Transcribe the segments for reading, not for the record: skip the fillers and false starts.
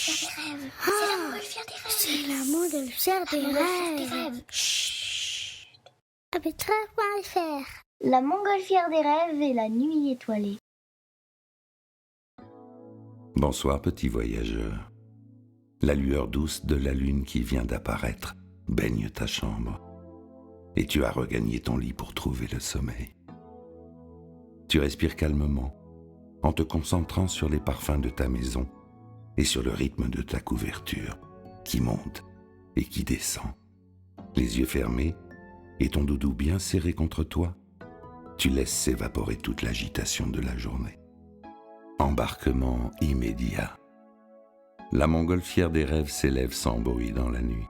C'est la montgolfière des rêves. Chut. Arbitrage.fr. La montgolfière des rêves et la nuit étoilée. Bonsoir, petit voyageur. La lueur douce de la lune qui vient d'apparaître baigne ta chambre. Et tu as regagné ton lit pour trouver le sommeil. Tu respires calmement, en te concentrant sur les parfums de ta maison et sur le rythme de ta couverture, qui monte et qui descend. Les yeux fermés et ton doudou bien serré contre toi, tu laisses s'évaporer toute l'agitation de la journée. Embarquement immédiat. La montgolfière des rêves s'élève sans bruit dans la nuit.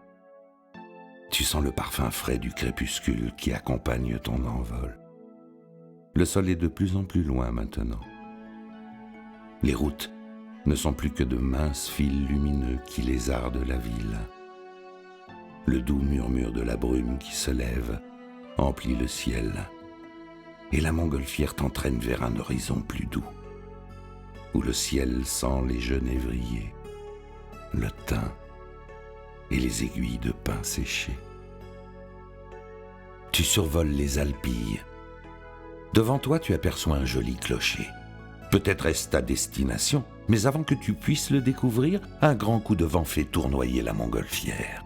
Tu sens le parfum frais du crépuscule qui accompagne ton envol. Le sol est de plus en plus loin maintenant. Les routes ne sont plus que de minces fils lumineux qui lézardent la ville. Le doux murmure de la brume qui se lève emplit le ciel, et la montgolfière t'entraîne vers un horizon plus doux, où le ciel sent les genévriers, le thym et les aiguilles de pin séchées. Tu survoles les Alpilles. Devant toi, tu aperçois un joli clocher. Peut-être est-ce ta destination, mais avant que tu puisses le découvrir, un grand coup de vent fait tournoyer la montgolfière.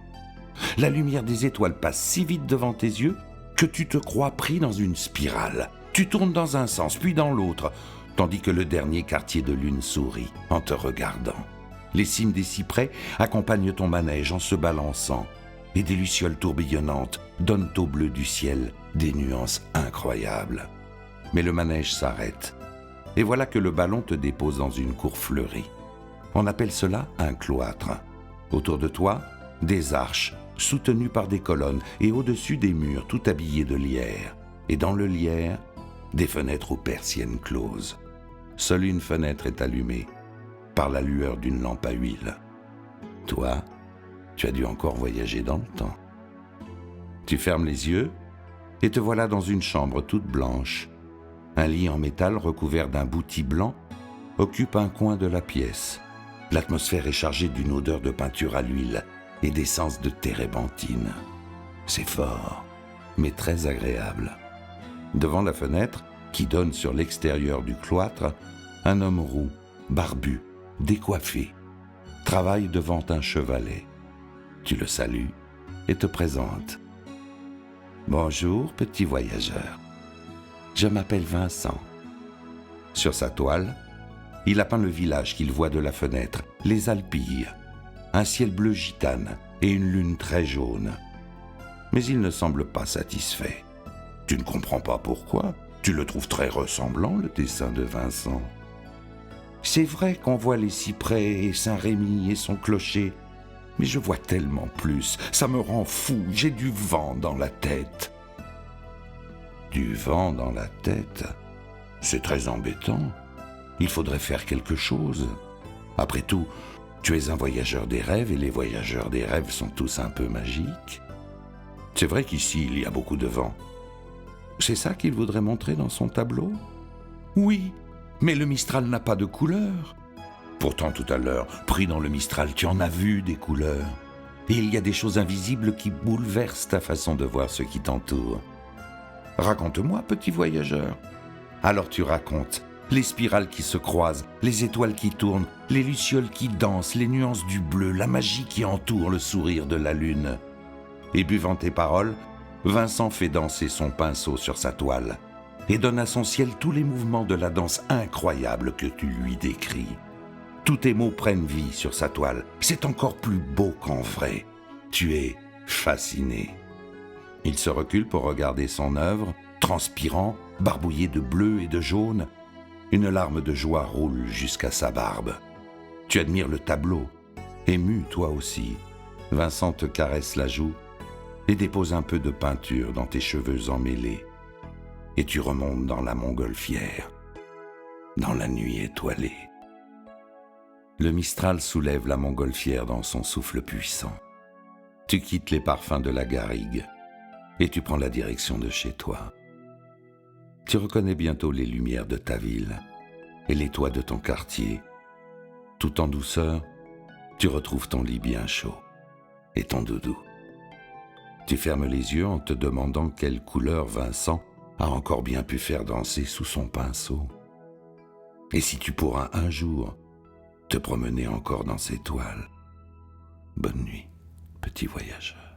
La lumière des étoiles passe si vite devant tes yeux que tu te crois pris dans une spirale. Tu tournes dans un sens, puis dans l'autre, tandis que le dernier quartier de lune sourit en te regardant. Les cimes des cyprès accompagnent ton manège en se balançant, et des lucioles tourbillonnantes donnent au bleu du ciel des nuances incroyables. Mais le manège s'arrête, et voilà que le ballon te dépose dans une cour fleurie. On appelle cela un cloître. Autour de toi, des arches soutenues par des colonnes, et au-dessus des murs tout habillés de lierre. Et dans le lierre, des fenêtres aux persiennes closes. Seule une fenêtre est allumée, par la lueur d'une lampe à huile. Toi, tu as dû encore voyager dans le temps. Tu fermes les yeux et te voilà dans une chambre toute blanche. Un lit en métal recouvert d'un boutis blanc occupe un coin de la pièce. L'atmosphère est chargée d'une odeur de peinture à l'huile et d'essence de térébenthine. C'est fort, mais très agréable. Devant la fenêtre, qui donne sur l'extérieur du cloître, un homme roux, barbu, décoiffé, travaille devant un chevalet. Tu le salues et te présentes. Bonjour, petit voyageur. Je m'appelle Vincent. Sur sa toile, il a peint le village qu'il voit de la fenêtre, les Alpilles, un ciel bleu gitane et une lune très jaune. Mais il ne semble pas satisfait. Tu ne comprends pas pourquoi. Tu le trouves très ressemblant, le dessin de Vincent. C'est vrai qu'on voit les cyprès et Saint-Rémy et son clocher, mais je vois tellement plus. Ça me rend fou, j'ai du vent dans la tête. Du vent dans la tête? C'est très embêtant. Il faudrait faire quelque chose. Après tout, tu es un voyageur des rêves et les voyageurs des rêves sont tous un peu magiques. C'est vrai qu'ici, il y a beaucoup de vent. C'est ça qu'il voudrait montrer dans son tableau? Oui, mais le Mistral n'a pas de couleur. Pourtant, tout à l'heure, pris dans le Mistral, tu en as vu des couleurs. Et il y a des choses invisibles qui bouleversent ta façon de voir ce qui t'entoure. Raconte-moi, petit voyageur. Alors tu racontes les spirales qui se croisent, les étoiles qui tournent, les lucioles qui dansent, les nuances du bleu, la magie qui entoure le sourire de la lune. Et buvant tes paroles, Vincent fait danser son pinceau sur sa toile et donne à son ciel tous les mouvements de la danse incroyable que tu lui décris. Tous tes mots prennent vie sur sa toile. C'est encore plus beau qu'en vrai. Tu es fasciné. Il se recule pour regarder son œuvre, transpirant, barbouillé de bleu et de jaune. Une larme de joie roule jusqu'à sa barbe. Tu admires le tableau, ému toi aussi. Vincent te caresse la joue et dépose un peu de peinture dans tes cheveux emmêlés. Et tu remontes dans la montgolfière, dans la nuit étoilée. Le Mistral soulève la montgolfière dans son souffle puissant. Tu quittes les parfums de la garrigue et tu prends la direction de chez toi. Tu reconnais bientôt les lumières de ta ville et les toits de ton quartier. Tout en douceur, Tu retrouves ton lit bien chaud et ton doudou. Tu fermes les yeux en te demandant quelle couleur Vincent a encore bien pu faire danser sous son pinceau. Et si tu pourras un jour te promener encore dans ces toiles. Bonne nuit, petit voyageur.